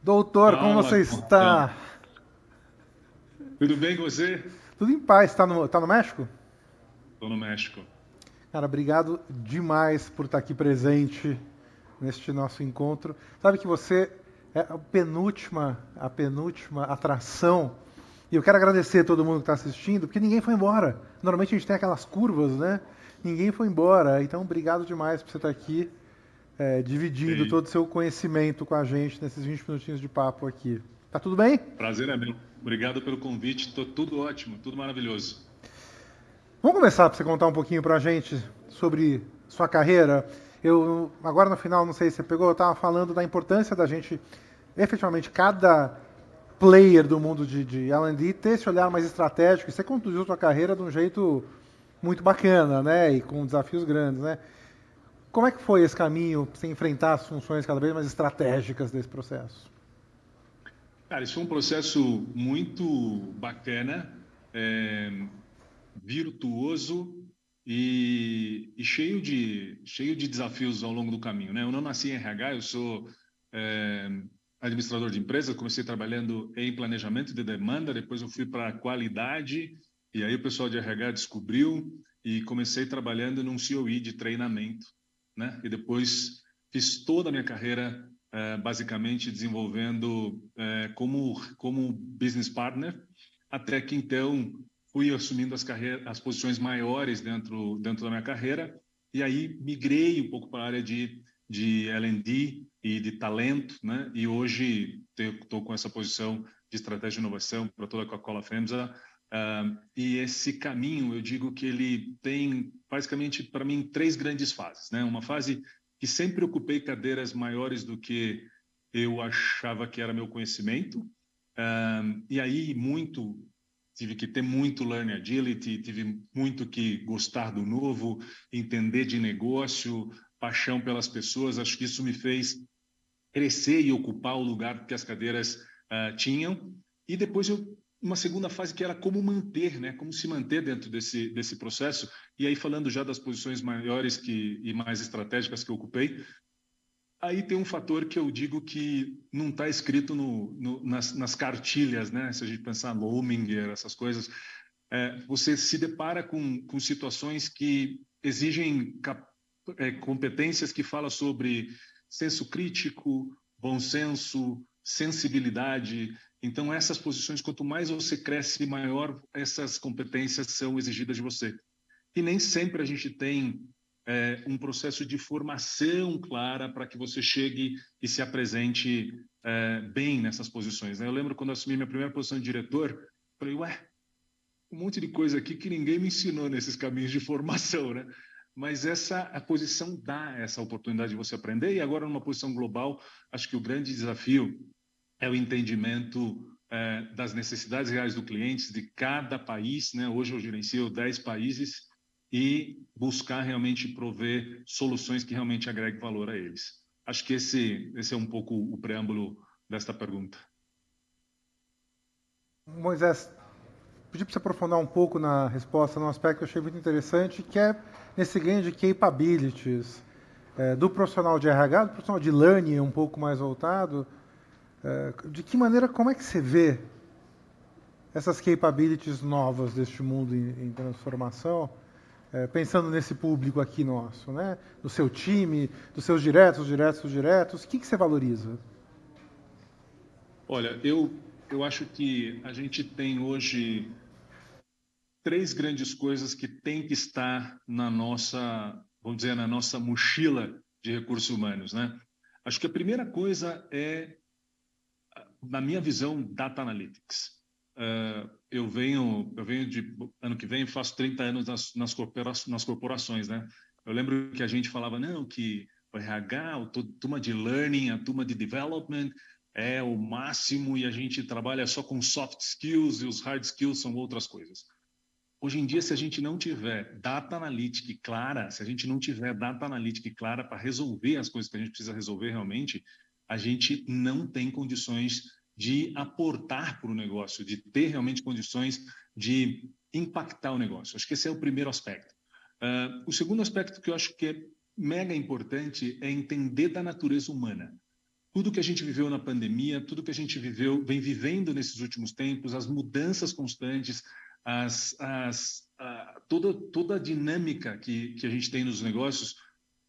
Doutor, como Fala, você Gordão. está? Tudo bem com você? Tudo em paz, tá no México? Estou no México. Cara, obrigado demais por estar aqui presente neste nosso encontro. Sabe que você é a penúltima atração. E eu quero agradecer a todo mundo que está assistindo, porque ninguém foi embora. Normalmente a gente tem aquelas curvas, né? Ninguém foi embora. Então, obrigado demais por você estar aqui, dividindo Sim. todo o seu conhecimento com a gente nesses 20 minutinhos de papo aqui. Tá tudo bem? Prazer é meu. Obrigado pelo convite. Tudo ótimo, tudo maravilhoso. Vamos começar para você contar um pouquinho para a gente sobre sua carreira. Eu agora no final, não sei se você pegou, eu estava falando da importância da gente, efetivamente, cada player do mundo de L&D ter esse olhar mais estratégico. E você conduziu sua carreira de um jeito muito bacana, né? E com desafios grandes, né? Como é que foi esse caminho para você enfrentar as funções cada vez mais estratégicas desse processo? Cara, isso foi um processo muito bacana, virtuoso e cheio de desafios ao longo do caminho, né? Eu não nasci em RH, eu sou é, administrador de empresas, comecei trabalhando em planejamento de demanda, depois eu fui para qualidade, e aí o pessoal de RH descobriu e comecei trabalhando num COE de treinamento, né? E depois fiz toda a minha carreira basicamente desenvolvendo como business partner, até que então fui assumindo as posições maiores dentro da minha carreira, e aí migrei um pouco para a área de L&D e de talento, né? E hoje estou com essa posição de estratégia de inovação para toda a Coca-Cola FEMSA. E esse caminho, eu digo que ele tem, basicamente, para mim, três grandes fases, né? Uma fase que sempre ocupei cadeiras maiores do que eu achava que era meu conhecimento, e aí tive que ter muito learning agility, tive muito que gostar do novo, entender de negócio, paixão pelas pessoas. Acho que isso me fez crescer e ocupar o lugar que as cadeiras tinham. E depois uma segunda fase que era como manter, né? Como se manter dentro desse processo. E aí falando já das posições maiores e mais estratégicas que eu ocupei, aí tem um fator que eu digo que não está escrito nas cartilhas, né? Se a gente pensar no Lominger, essas coisas, você se depara com situações que exigem competências que falam sobre senso crítico, bom senso, sensibilidade. Então, essas posições, quanto mais você cresce, maior essas competências são exigidas de você. E nem sempre a gente tem um processo de formação clara para que você chegue e se apresente bem nessas posições, né? Eu lembro quando eu assumi minha primeira posição de diretor, falei, ué, um monte de coisa aqui que ninguém me ensinou nesses caminhos de formação, né? Mas a posição dá essa oportunidade de você aprender, e agora numa posição global, acho que o grande desafio é o entendimento das necessidades reais do cliente de cada país, né? Hoje eu gerencio 10 países e buscar realmente prover soluções que realmente agreguem valor a eles. Acho que esse é um pouco o preâmbulo desta pergunta. Moisés, pedi para você aprofundar um pouco na resposta num aspecto que eu achei muito interessante, que é nesse ganho de capabilities do profissional de RH, do profissional de learning um pouco mais voltado. De que maneira, como é que você vê essas capabilities novas deste mundo em transformação, pensando nesse público aqui nosso, né? Do seu time, dos seus diretos, o que você valoriza? Olha, eu acho que a gente tem hoje três grandes coisas que têm que estar na nossa, vamos dizer, na nossa mochila de recursos humanos, né? Acho que a primeira coisa é, na minha visão, data analytics. Eu venho de ano que vem faço 30 anos nas corporações, né? Eu lembro que a gente falava não que o RH, a turma de learning, a turma de development é o máximo e a gente trabalha só com soft skills e os hard skills são outras coisas. Hoje em dia, se a gente não tiver data analytics clara, se a gente não tiver data analytics clara para resolver as coisas que a gente precisa resolver realmente, a gente não tem condições de aportar para o negócio, de ter realmente condições de impactar o negócio. Acho que esse é o primeiro aspecto. O segundo aspecto que eu acho que é mega importante é entender da natureza humana. tudo que a gente viveu na pandemia, tudo que a gente vem vivendo nesses últimos tempos, as mudanças constantes, toda a dinâmica que a gente tem nos negócios,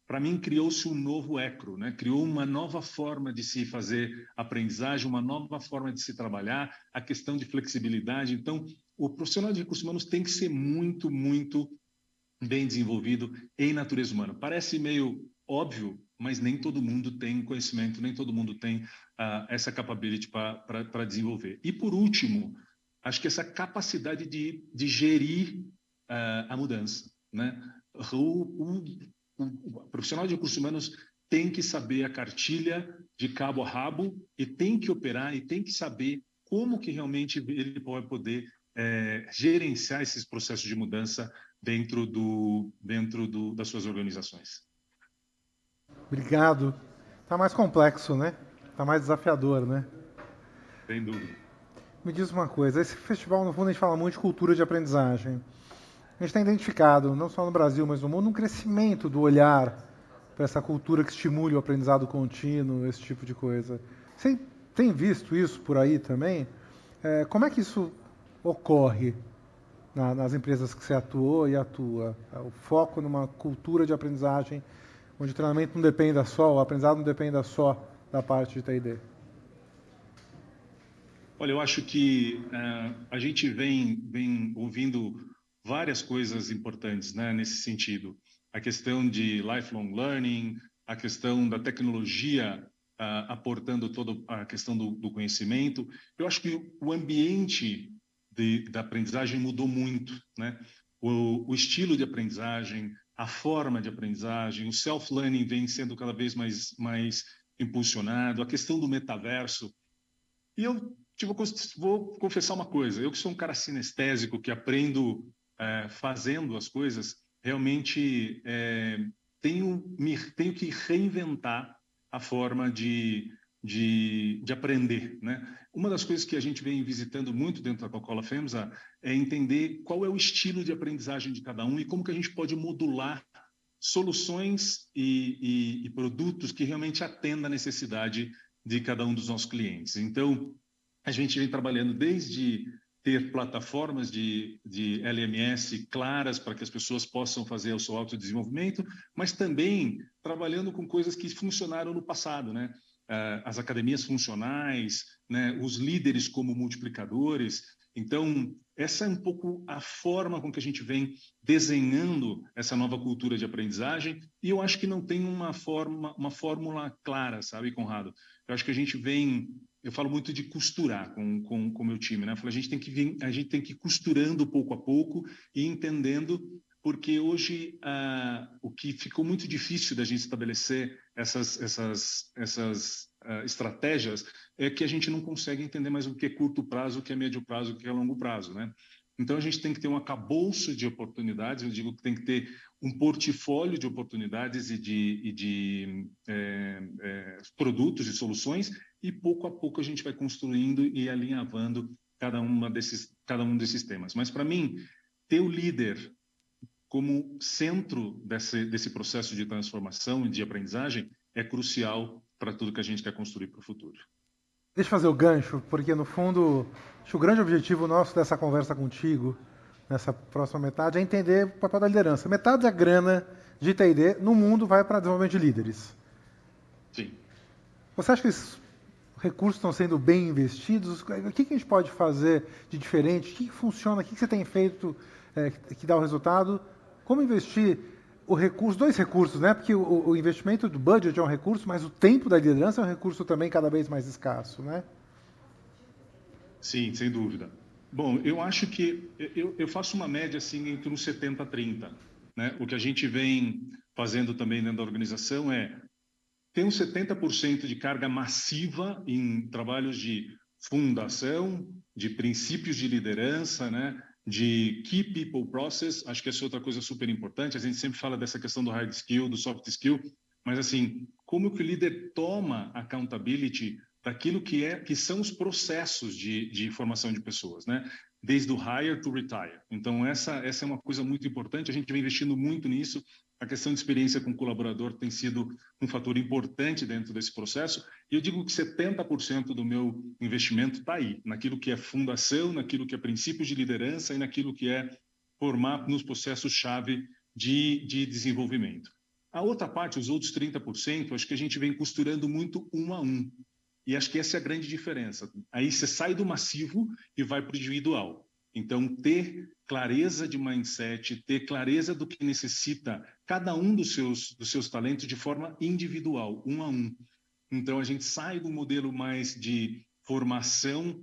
para mim criou-se um novo ecro, né? Criou uma nova forma de se fazer aprendizagem, uma nova forma de se trabalhar, a questão de flexibilidade. Então, o profissional de recursos humanos tem que ser muito, muito bem desenvolvido em natureza humana. Parece meio óbvio, mas nem todo mundo tem conhecimento, nem todo mundo tem essa capability para desenvolver. E, por último, acho que essa capacidade de gerir a mudança, né? O profissional de recursos humanos tem que saber a cartilha de cabo a rabo e tem que operar e tem que saber como que realmente ele pode poder gerenciar esses processos de mudança dentro das suas organizações. Obrigado. Tá mais complexo, né? Tá mais desafiador, né? Sem dúvida. Me diz uma coisa, esse festival, no fundo, a gente fala muito de cultura de aprendizagem. A gente tem identificado, não só no Brasil, mas no mundo, um crescimento do olhar para essa cultura que estimule o aprendizado contínuo, esse tipo de coisa. Você tem visto isso por aí também? Como é que isso ocorre nas empresas que você atuou e atua? O foco numa cultura de aprendizagem, onde o treinamento não dependa só, o aprendizado não dependa só da parte de T&D. Olha, eu acho que a gente vem ouvindo várias coisas importantes, né, nesse sentido. A questão de lifelong learning, a questão da tecnologia aportando toda a questão do conhecimento. Eu acho que o ambiente da aprendizagem mudou muito, né? O estilo de aprendizagem, a forma de aprendizagem, o self-learning vem sendo cada vez mais impulsionado, a questão do metaverso. E eu vou confessar uma coisa, eu que sou um cara sinestésico, que aprendo fazendo as coisas, realmente tenho que reinventar a forma de aprender, né? Uma das coisas que a gente vem visitando muito dentro da Coca-Cola FEMSA é entender qual é o estilo de aprendizagem de cada um e como que a gente pode modular soluções e produtos que realmente atendam a necessidade de cada um dos nossos clientes. Então, a gente vem trabalhando desde ter plataformas de LMS claras para que as pessoas possam fazer o seu autodesenvolvimento, mas também trabalhando com coisas que funcionaram no passado, né? As academias funcionais, né? Os líderes como multiplicadores. Então, essa é um pouco a forma com que a gente vem desenhando essa nova cultura de aprendizagem, e eu acho que não tem uma fórmula clara, sabe, Conrado? Eu acho que a gente vem, eu falo muito de costurar com o meu time, né? Eu falo, a gente tem que ir costurando pouco a pouco e entendendo, porque hoje o que ficou muito difícil da gente estabelecer essas estratégias é que a gente não consegue entender mais o que é curto prazo, o que é médio prazo, o que é longo prazo, né? Então a gente tem que ter um arcabouço de oportunidades, eu digo que tem que ter um portfólio de oportunidades e de produtos e soluções, e pouco a pouco a gente vai construindo e alinhavando cada um desses temas. Mas para mim, ter o líder como centro desse processo de transformação e de aprendizagem é crucial para tudo que a gente quer construir para o futuro. Deixa eu fazer o gancho, porque no fundo, acho que o grande objetivo nosso dessa conversa contigo, nessa próxima metade, é entender o papel da liderança. Metade da grana de T&D no mundo vai para desenvolvimento de líderes. Sim. Você acha que esses recursos estão sendo bem investidos? O que a gente pode fazer de diferente? O que funciona? O que você tem feito que dá o resultado? Como investir o recurso, dois recursos, né? Porque o investimento do budget é um recurso, mas o tempo da liderança é um recurso também cada vez mais escasso, né? Sim, sem dúvida. Bom, eu acho que eu faço uma média assim entre uns 70 a 30, né? O que a gente vem fazendo também dentro da organização tem uns 70% de carga massiva em trabalhos de fundação, de princípios de liderança, né? De key people process. Acho que essa é outra coisa super importante. A gente sempre fala dessa questão do hard skill, do soft skill, mas assim, como que o líder toma accountability daquilo que são os processos de formação de pessoas, né? desde o hire to retire. Então, essa é uma coisa muito importante, a gente vem investindo muito nisso. A questão de experiência com o colaborador tem sido um fator importante dentro desse processo. E eu digo que 70% do meu investimento está aí, naquilo que é fundação, naquilo que é princípios de liderança e naquilo que é formar nos processos-chave de desenvolvimento. A outra parte, os outros 30%, acho que a gente vem costurando muito um a um. E acho que essa é a grande diferença. Aí você sai do massivo e vai para o individual. Então, ter clareza de mindset, ter clareza do que necessita cada um dos seus talentos de forma individual, um a um. Então, a gente sai do modelo mais de formação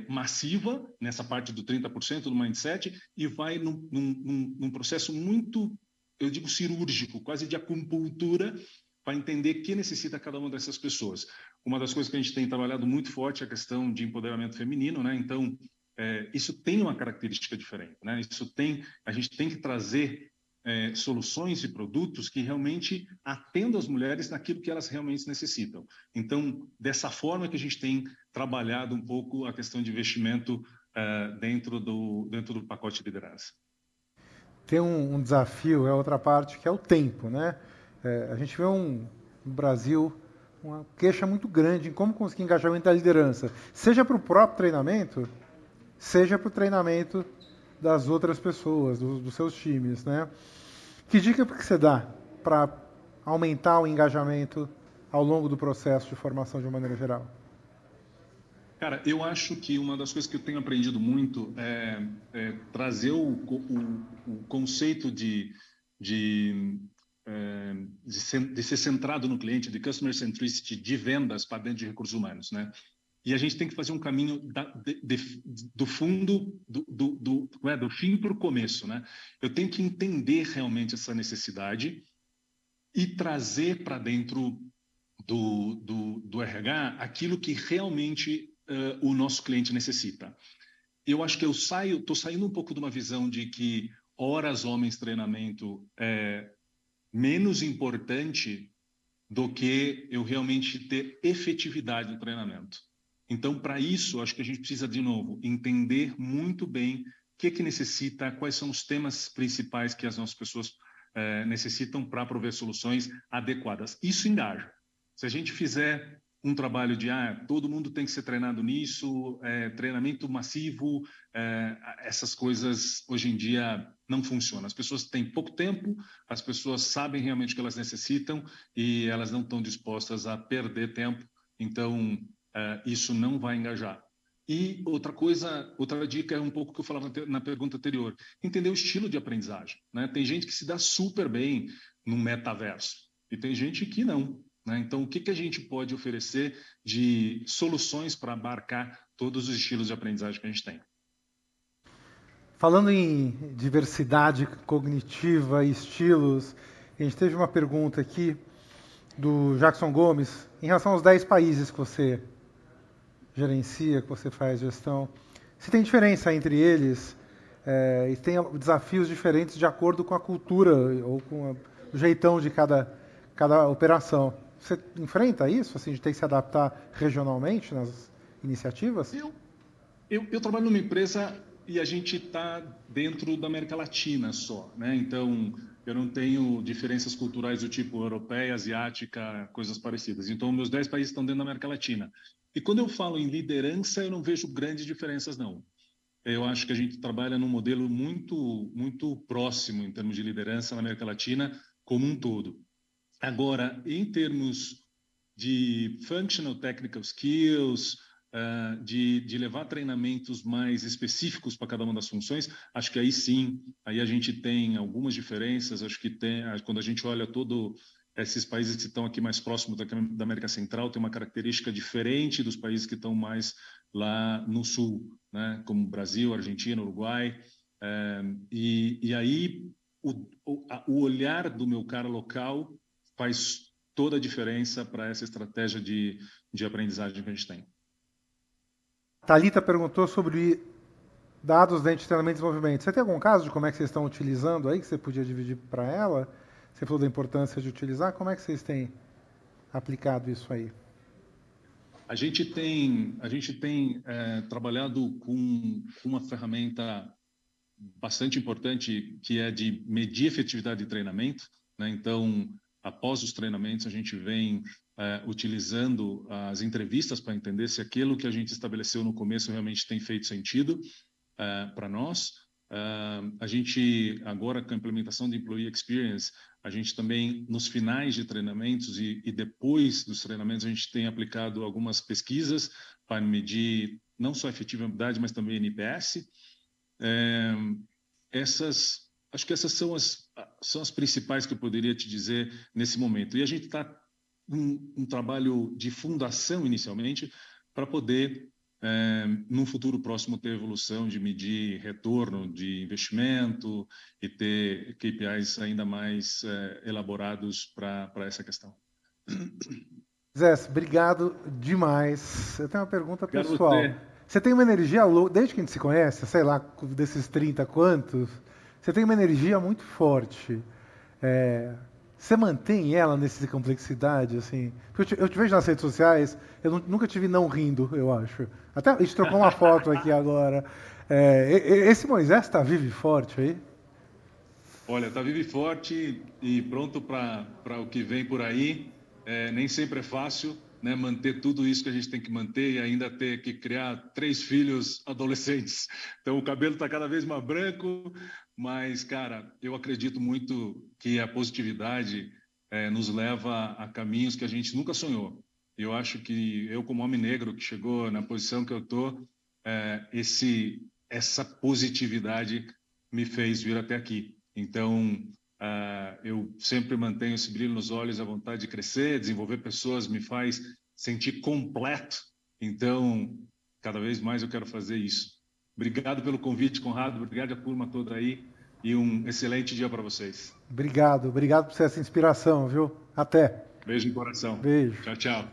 massiva, nessa parte do 30% do mindset, e vai num processo muito, eu digo, cirúrgico, quase de acupuntura, para entender o que necessita cada uma dessas pessoas. Uma das coisas que a gente tem trabalhado muito forte é a questão de empoderamento feminino, né? Então, isso tem uma característica diferente, né? A gente tem que trazer soluções e produtos que realmente atendam as mulheres naquilo que elas realmente necessitam. Então, dessa forma que a gente tem trabalhado um pouco a questão de investimento dentro do pacote de liderança. Tem um desafio, é outra parte, que é o tempo, né? A gente vê no Brasil uma queixa muito grande em como conseguir engajamento da liderança, seja para o próprio treinamento, seja para o treinamento das outras pessoas, dos seus times, né? Que dica que você dá para aumentar o engajamento ao longo do processo de formação de uma maneira geral? Cara, eu acho que uma das coisas que eu tenho aprendido muito é trazer o conceito de ser centrado no cliente, de customer centricity, de vendas para dentro de recursos humanos, né? E a gente tem que fazer um caminho do fundo, do fim para o começo, né? Eu tenho que entender realmente essa necessidade e trazer para dentro do RH aquilo que realmente o nosso cliente necessita. Eu acho que estou saindo um pouco de uma visão de que horas homens treinamento é menos importante do que eu realmente ter efetividade no treinamento. Então, para isso, acho que a gente precisa, de novo, entender muito bem o que necessita, quais são os temas principais que as nossas pessoas necessitam para prover soluções adequadas. Isso engaja. Se a gente fizer um trabalho de todo mundo tem que ser treinado nisso, treinamento massivo, essas coisas hoje em dia não funcionam. As pessoas têm pouco tempo, as pessoas sabem realmente o que elas necessitam e elas não estão dispostas a perder tempo, então isso não vai engajar. E outra dica é um pouco que eu falava na pergunta anterior, entender o estilo de aprendizagem, né? Tem gente que se dá super bem no metaverso e tem gente que não, né? Então, o que a gente pode oferecer de soluções para abarcar todos os estilos de aprendizagem que a gente tem? Falando em diversidade cognitiva e estilos, a gente teve uma pergunta aqui do Jackson Gomes em relação aos 10 países que você gerencia, que você faz gestão. Se tem diferença entre eles e tem desafios diferentes de acordo com a cultura ou com o jeitão de cada operação. Você enfrenta isso, assim, de ter que se adaptar regionalmente nas iniciativas? Eu trabalho numa empresa e a gente está dentro da América Latina só, né? Então, eu não tenho diferenças culturais do tipo europeia, asiática, coisas parecidas. Então, meus 10 países estão dentro da América Latina. E quando eu falo em liderança, eu não vejo grandes diferenças, não. Eu acho que a gente trabalha num modelo muito, muito próximo em termos de liderança na América Latina como um todo. Agora, em termos de functional technical skills, de levar treinamentos mais específicos para cada uma das funções, acho que aí sim, aí a gente tem algumas diferenças. Acho que quando a gente olha todo esses países que estão aqui mais próximos da América Central, tem uma característica diferente dos países que estão mais lá no sul, né? Como Brasil, Argentina, Uruguai. E aí o olhar do meu cara local faz toda a diferença para essa estratégia de aprendizagem que a gente tem. Thalita perguntou sobre dados dentro de treinamento e desenvolvimento. Você tem algum caso de como é que vocês estão utilizando aí, que você podia dividir para ela? Você falou da importância de utilizar, como é que vocês têm aplicado isso aí? A gente tem trabalhado com uma ferramenta bastante importante que é de medir efetividade de treinamento, né? Então, após os treinamentos, a gente vem utilizando as entrevistas para entender se aquilo que a gente estabeleceu no começo realmente tem feito sentido para nós. A gente, agora com a implementação de Employee Experience, a gente também, nos finais de treinamentos e depois dos treinamentos, a gente tem aplicado algumas pesquisas para medir não só a efetividade, mas também NPS. Acho que essas são as principais que eu poderia te dizer nesse momento. E a gente está um trabalho de fundação inicialmente para poder, num futuro próximo, ter evolução de medir retorno de investimento e ter KPIs ainda mais elaborados para essa questão. Zé, obrigado demais. Eu tenho uma pergunta Obrigado a pessoal. você. Você tem uma energia louca, desde que a gente se conhece, sei lá, desses 30 quantos, você tem uma energia muito forte. É, você mantém ela nessa complexidade, assim? Porque eu te vejo nas redes sociais, nunca te vi não rindo, eu acho. Até a gente trocou uma foto aqui agora. Esse Moisés está vivo e forte aí? Olha, está vivo e forte e pronto para o que vem por aí. Nem sempre é fácil, né, manter tudo isso que a gente tem que manter e ainda ter que criar 3 filhos adolescentes. Então, o cabelo está cada vez mais branco, mas, cara, eu acredito muito que a positividade nos leva a caminhos que a gente nunca sonhou. Eu acho que eu, como homem negro que chegou na posição que eu estou, essa positividade me fez vir até aqui. Então, eu sempre mantenho esse brilho nos olhos, a vontade de crescer, desenvolver pessoas me faz sentir completo. Então, cada vez mais eu quero fazer isso. Obrigado pelo convite, Conrado. Obrigado à turma toda aí e um excelente dia para vocês. Obrigado por ser essa inspiração, viu? Até. Beijo no coração. Beijo. Tchau, tchau.